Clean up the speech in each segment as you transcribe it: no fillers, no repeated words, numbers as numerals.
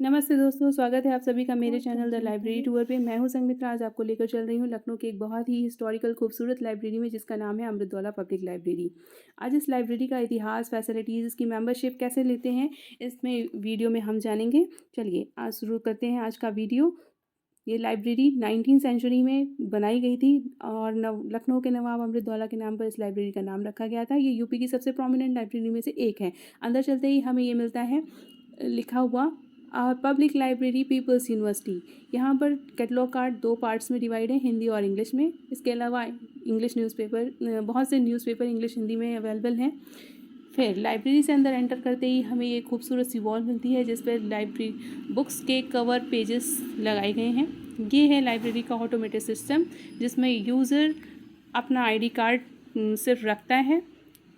नमस्ते दोस्तों, स्वागत है आप सभी का मेरे चैनल द लाइब्रेरी टूर पे। मैं हूं संगमित्रा। आज आपको लेकर चल रही हूं लखनऊ के एक बहुत ही हिस्टोरिकल खूबसूरत लाइब्रेरी में, जिसका नाम है अमृतदौला पब्लिक लाइब्रेरी। आज इस लाइब्रेरी का इतिहास, फैसिलिटीज़, इसकी मेंबरशिप कैसे लेते हैं, इसमें वीडियो में हम जानेंगे। चलिए आज शुरू करते हैं आज का वीडियो। ये लाइब्रेरी 19वीं सेंचुरी में बनाई गई थी और लखनऊ के नवाब अमृतदौला के नाम पर इस लाइब्रेरी का नाम रखा गया था। ये यूपी की सबसे प्रोमिनेंट लाइब्रेरी में से एक है। अंदर चलते ही हमें ये मिलता है लिखा हुआ पब्लिक लाइब्रेरी पीपल्स यूनिवर्सिटी। यहाँ पर कैटलॉग कार्ड 2 पार्ट्स में डिवाइड है, हिंदी और इंग्लिश में। इसके अलावा इंग्लिश न्यूज़पेपर, बहुत से न्यूज़पेपर इंग्लिश हिंदी में अवेलेबल हैं। फिर लाइब्रेरी से अंदर एंटर करते ही हमें ये खूबसूरत सी वॉल मिलती है, जिस पर लाइब्रेरी बुक्स के कवर पेजेस लगाए गए हैं। ये है लाइब्रेरी का ऑटोमेटेड सिस्टम, जिसमें यूज़र अपना आईडी कार्ड सिर्फ रखता है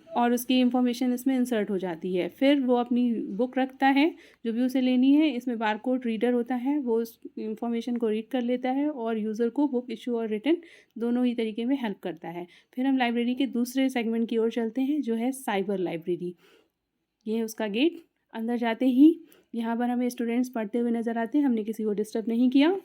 और उसकी इंफॉर्मेशन इसमें इंसर्ट हो जाती है। फिर वो अपनी बुक रखता है जो भी उसे लेनी है। इसमें बारकोड रीडर होता है, वो उस इंफॉर्मेशन को रीड कर लेता है और यूज़र को बुक इशू और रिटर्न दोनों ही तरीके में हेल्प करता है। फिर हम लाइब्रेरी के दूसरे सेगमेंट की ओर चलते हैं, जो है साइबर लाइब्रेरी। ये है उसका गेट। अंदर जाते ही यहाँ पर हमें स्टूडेंट्स पढ़ते हुए नज़र आते हैं। हमने किसी को डिस्टर्ब नहीं किया।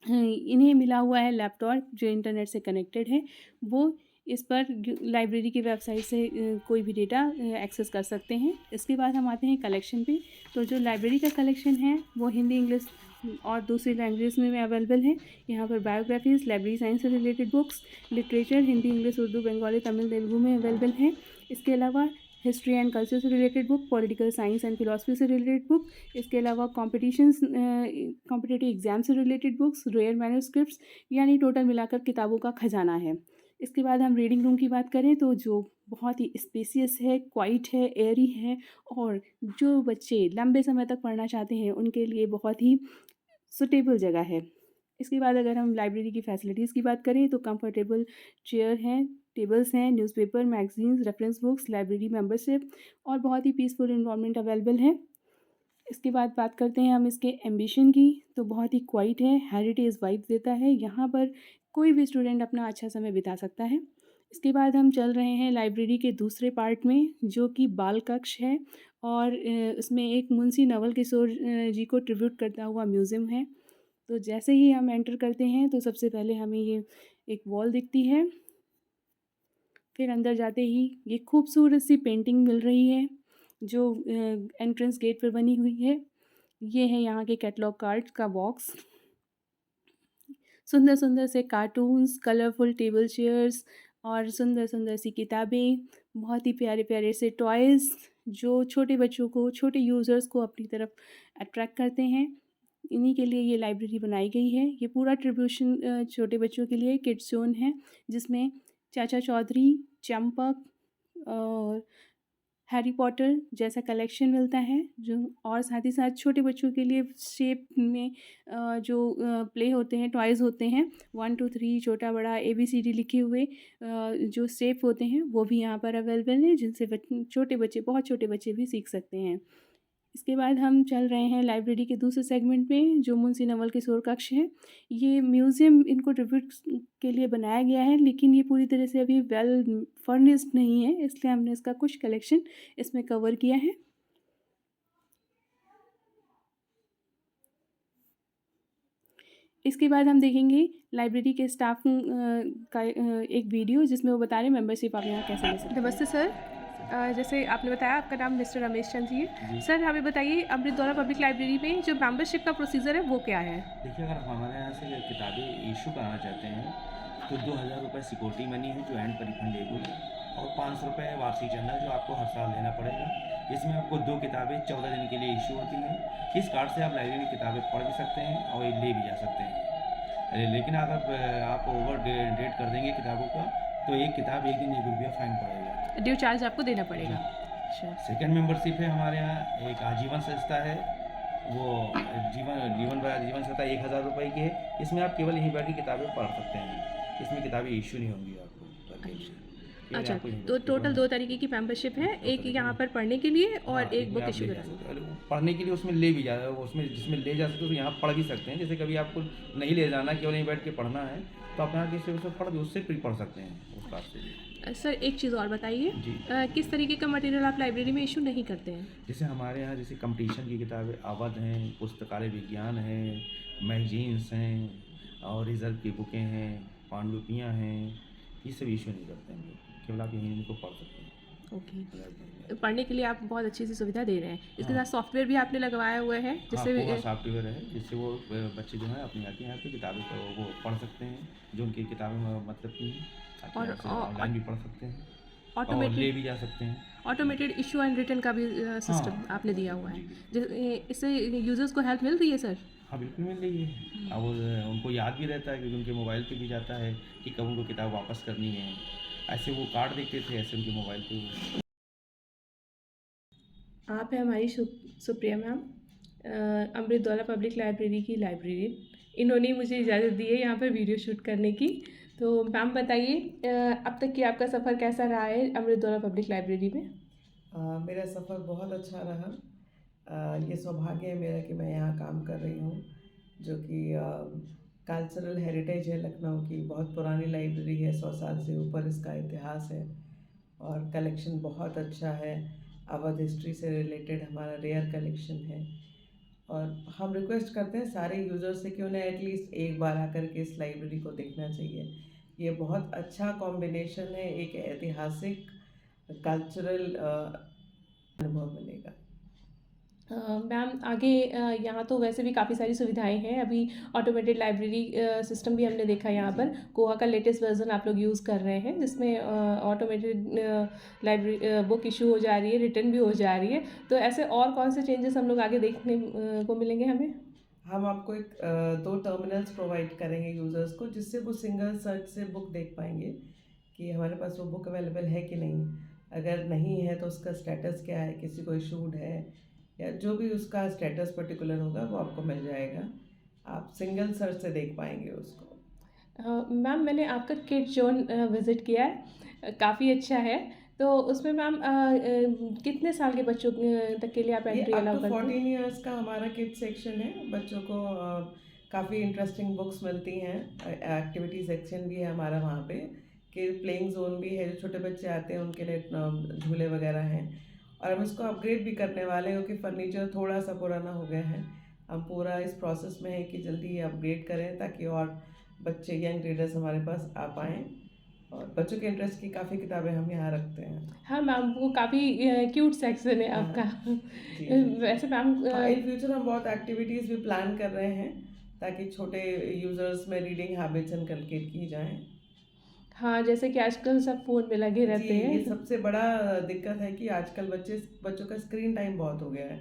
इन्हें मिला हुआ है लैपटॉप जो इंटरनेट से कनेक्टेड है। वो इस पर लाइब्रेरी की वेबसाइट से कोई भी डेटा एक्सेस कर सकते हैं। इसके बाद हम आते हैं कलेक्शन पे। तो जो लाइब्रेरी का कलेक्शन है वो हिंदी, इंग्लिश और दूसरी लैंग्वेज में अवेलेबल है। यहाँ पर बायोग्राफीज़, लाइब्रेरी साइंस से related books, literature Hindi, English, Urdu, Bengali, Tamil, Telugu में अवेलेबल है। इसके अलावा हिस्ट्री एंड कल्चर से related book, political science and philosophy से रिलेटेड बुक, इसके अलावा कॉम्पिटिटिव एग्जाम से रिलेटेड बुक्स, रेयर मैन्युस्क्रिप्ट्स, यानी टोटल मिलाकर किताबों का खजाना है। इसके बाद हम रीडिंग रूम की बात करें तो जो बहुत ही स्पेसियस है, क्वाइट है, एयरी है और जो बच्चे लंबे समय तक पढ़ना चाहते हैं उनके लिए बहुत ही सुटेबल जगह है। इसके बाद अगर हम लाइब्रेरी की फ़ैसिलिटीज़ की बात करें तो कंफर्टेबल चेयर हैं, टेबल्स हैं, newspaper, magazines, reference books, library membership और बहुत ही पीसफुल एनवायरनमेंट अवेलेबल है। इसके बाद बात करते हैं हम इसके एम्बिशन की। तो बहुत ही क्वाइट है, हेरिटेज वाइब देता है। यहाँ पर कोई भी स्टूडेंट अपना अच्छा समय बिता सकता है। इसके बाद हम चल रहे हैं लाइब्रेरी के दूसरे पार्ट में, जो कि बाल कक्ष है और उसमें एक मुंशी नवल किशोर जी को ट्रिब्यूट करता हुआ म्यूज़ियम है। तो जैसे ही हम एंटर करते हैं तो सबसे पहले हमें ये एक वॉल दिखती है। फिर अंदर जाते ही ये खूबसूरत सी पेंटिंग मिल रही है जो एंट्रेंस गेट पर बनी हुई है। ये है यहाँ के कैटलॉग कार्ड का बॉक्स। सुंदर सुंदर से कार्टून्स, कलरफुल टेबल चेयर्स और सुंदर सुंदर सी किताबें, बहुत ही प्यारे प्यारे से टॉयज़ जो छोटे बच्चों को, छोटे यूज़र्स को अपनी तरफ अट्रैक्ट करते हैं। इन्हीं के लिए ये लाइब्रेरी बनाई गई है। ये पूरा ट्रिब्यूशन छोटे बच्चों के लिए किड्स ज़ोन है, जिसमें चाचा चौधरी, चंपक और हैरी पॉटर जैसा कलेक्शन मिलता है, जो और साथ ही साथ छोटे बच्चों के लिए शेप में जो प्ले होते हैं, टॉयज़ होते हैं 1 2 3 छोटा बड़ा ABCD लिखे हुए जो शेप होते हैं वो भी यहाँ पर अवेलेबल हैं, जिनसे छोटे बच्चे, बहुत छोटे बच्चे भी सीख सकते हैं। इसके बाद हम चल रहे हैं लाइब्रेरी के दूसरे सेगमेंट में, जो मुंशी नवल किशोर कक्ष है। ये म्यूज़ियम इनको ट्रिब्यूट के लिए बनाया गया है, लेकिन ये पूरी तरह से अभी वेल फर्निश्ड नहीं है, इसलिए हमने इसका कुछ कलेक्शन इसमें कवर किया है। इसके बाद हम देखेंगे लाइब्रेरी के स्टाफ का एक वीडियो, जिसमें वो बता रहे हैं मेंबरशिप आप यहाँ कैसे ले सकते हैं। नमस्ते सर। जैसे आपने बताया आपका नाम मिस्टर रमेश चंद जी है। सर हमें बताइए अमृतदौला पब्लिक लाइब्रेरी में जो मेंबरशिप का प्रोसीजर है वो क्या है? देखिए, अगर हमारे यहाँ से किताबें इशू कराना चाहते हैं तो 2,000 रुपये सिक्योरिटी मनी है जो एंड पर रिफंडेबल है, और 500 रुपये वार्षिक चंदा जो आपको हर साल देना पड़ेगा। इसमें आपको 2 किताबें 14 दिन के लिए इशू होती हैं। इस कार्ड से आप लाइब्रेरी में किताबें पढ़ भी सकते हैं और ले भी जा सकते हैं। लेकिन अगर आप ओवर डेट कर देंगे किताबों का तो एक किताब एक दिन ₹1 फाइन पड़ेगा। ड्यू चार्ज आपको देना पड़ेगा। जी। अच्छा। सेकंड मेंबरशिप है हमारे यहाँ, एक आजीवन संस्था है। वो जीवन जीवन जीवन संस्था 1,000 रुपये की है। इसमें आप केवल यहीं बैठ के किताबें पढ़ सकते हैं। इसमें किताबें इशू नहीं होंगी आपको पर डे। केवल अच्छा, आपको यहीं तो बैठ के टोटल पढ़ना 2 है। तरीके की मेंबरशिप है, दो एक तरीके यहाँ की। पर पढ़ने के लिए हाँ, और एक एक में बुक आप इशू ले जा कराने के सकते लिए। हो, पढ़ने के लिए उसमें ले भी जा उसमें जिसमें ले जा सकते हो तो यहाँ पढ़ भी सकते हैं। जैसे कभी आपको नहीं ले जाना, केवल यहीं बैठ के पढ़ना है तो आप यहाँ किसी से पढ़ सकते हैं। प्रकार से जी। सर एक चीज़ और बताइए, जी। किस तरीके का मटेरियल आप लाइब्रेरी में इशू नहीं करते हैं? जैसे हमारे यहाँ जैसे कंपटीशन की किताबें अवध हैं, पुस्तकालय विज्ञान है, मैगजीन्स हैं और रिज़र्व की बुकें हैं, पांडुलिपियाँ हैं, ये सब इश्यू नहीं करते हैं हम लोग। केवल आप यहीं इनको पढ़ सकते हैं ओके। लाइब्रेरी में। पढ़ने के लिए आप बहुत अच्छी सी सुविधा दे रहे हैं। इसके हाँ। साथ सॉफ्टवेयर भी आपने लगवाए हुए हैं हाँ, जिससे पूरा सॉफ्टवेयर है जिससे वो बच्चे जो हैं अपनी आके यहाँ पे किताबें वो पढ़ सकते हैं, जो उनकी किताबें मतलब की हैं, ताकि और यहाँ से ऑनलाइन भी पढ़ सकते हैं और ले ऑटोमेटेड भी जा सकते हैं। ऑटोमेटेड इशू एंड रिटर्न का भी सिस्टम हाँ। आपने दिया हुआ है। जी, जी। इससे यूज़र्स को हेल्प मिल रही है सर? हाँ, बिल्कुल मिल रही है। अब उनको याद भी रहता है क्योंकि उनके मोबाइल पे भी जाता है कि कब उनको किताब वापस करनी है। ऐसे वो कार्ड देखते थे, ऐसे उनके मोबाइल पे आप हैं हमारी सुप्रिया मैम, अमृत दौला पब्लिक लाइब्रेरी की लाइब्रेरियन। इन्होंने मुझे इजाज़त दी है यहाँ पर वीडियो शूट करने की। तो मैम बताइए, अब तक की आपका सफ़र कैसा रहा है अमृत दौला पब्लिक लाइब्रेरी में? मेरा सफ़र बहुत अच्छा रहा। ये सौभाग्य है मेरा कि मैं यहाँ काम कर रही हूँ, जो कि कल्चरल हेरिटेज है लखनऊ की। बहुत पुरानी लाइब्रेरी है, 100 साल से ऊपर इसका इतिहास है और कलेक्शन बहुत अच्छा है। अवध हिस्ट्री से रिलेटेड हमारा रेयर कलेक्शन है और हम रिक्वेस्ट करते हैं सारे यूज़र से कि उन्हें एटलीस्ट एक बार आकर के इस लाइब्रेरी को देखना चाहिए। ये बहुत अच्छा कॉम्बिनेशन है, एक ऐतिहासिक कल्चरल अनुभव मिलेगा। मैम आगे यहाँ तो वैसे भी काफ़ी सारी सुविधाएं हैं। अभी ऑटोमेटेड लाइब्रेरी सिस्टम भी हमने देखा यहाँ पर। कोहा का लेटेस्ट वर्जन आप लोग यूज़ कर रहे हैं जिसमें ऑटोमेटेड लाइब्रेरी बुक इशू हो जा रही है, रिटर्न भी हो जा रही है। तो ऐसे और कौन से चेंजेस हम लोग आगे देखने को मिलेंगे हमें? हम आपको एक 2 टर्मिनल्स प्रोवाइड करेंगे यूज़र्स को, जिससे वो सिंगल सर्च से बुक देख पाएँगे कि हमारे पास वो बुक अवेलेबल है कि नहीं। अगर नहीं है तो उसका स्टेटस क्या है, किसी को इशूड है या जो भी उसका स्टेटस पर्टिकुलर होगा वो आपको मिल जाएगा। आप सिंगल सर्च से देख पाएँगे उसको। मैम मैंने आपका किड जोन विज़िट किया है, काफ़ी अच्छा है। तो उसमें मैम कितने साल के बच्चों तक के लिए आप ये एंट्री अप अलाउ टू करते हैं? 14 इयर्स का हमारा किड सेक्शन है। बच्चों को काफ़ी इंटरेस्टिंग बुक्स मिलती हैं। एक्टिविटी सेक्शन भी है हमारा वहाँ पे, कि प्लेइंग जोन भी है, जो छोटे बच्चे आते हैं उनके लिए झूले वगैरह हैं। और हम इसको अपग्रेड भी करने वाले हैं क्योंकि फर्नीचर थोड़ा सा पुराना हो गया है। हम पूरा इस प्रोसेस में है कि जल्दी ये अपग्रेड करें ताकि और बच्चे यंग रीडर्स हमारे पास आ पाएँ और बच्चों के इंटरेस्ट की काफ़ी किताबें हम यहाँ रखते हैं। हाँ मैम, वो काफ़ी क्यूट सेक्शन है हाँ, आपका। जी, जी, जी। वैसे मैम हाँ, इन फ्यूचर हम बहुत एक्टिविटीज़ भी प्लान कर रहे हैं ताकि छोटे यूज़र्स में रीडिंग हैबिट्स इनकलकेट की जाएँ। हाँ, जैसे कि आजकल सब फ़ोन में लगे जी, रहते ये हैं। सबसे बड़ा दिक्कत है कि आजकल बच्चों का स्क्रीन टाइम बहुत हो गया है।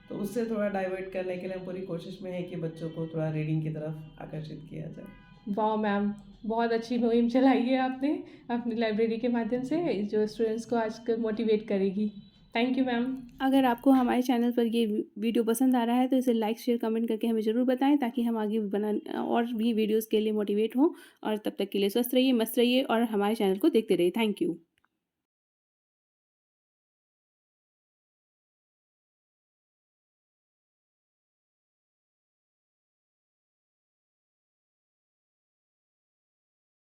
तो उससे थोड़ा डाइवर्ट करने के लिए हम पूरी कोशिश में हैं कि बच्चों को थोड़ा रीडिंग की तरफ आकर्षित किया जाए। वाह मैम! बहुत अच्छी मुहिम चलाई है आपने अपनी लाइब्रेरी के माध्यम से, जो स्टूडेंट्स को आजकल मोटिवेट करेगी। Thank you ma'am. अगर आपको हमारे चैनल पर ये वीडियो पसंद आ रहा है तो इसे लाइक शेयर कमेंट करके हमें ज़रूर बताएं ताकि हम आगे बना और भी वीडियोस के लिए मोटिवेट हों। और तब तक के लिए स्वस्थ रहिए, मस्त रहिए और हमारे चैनल को देखते रहिए। Thank you.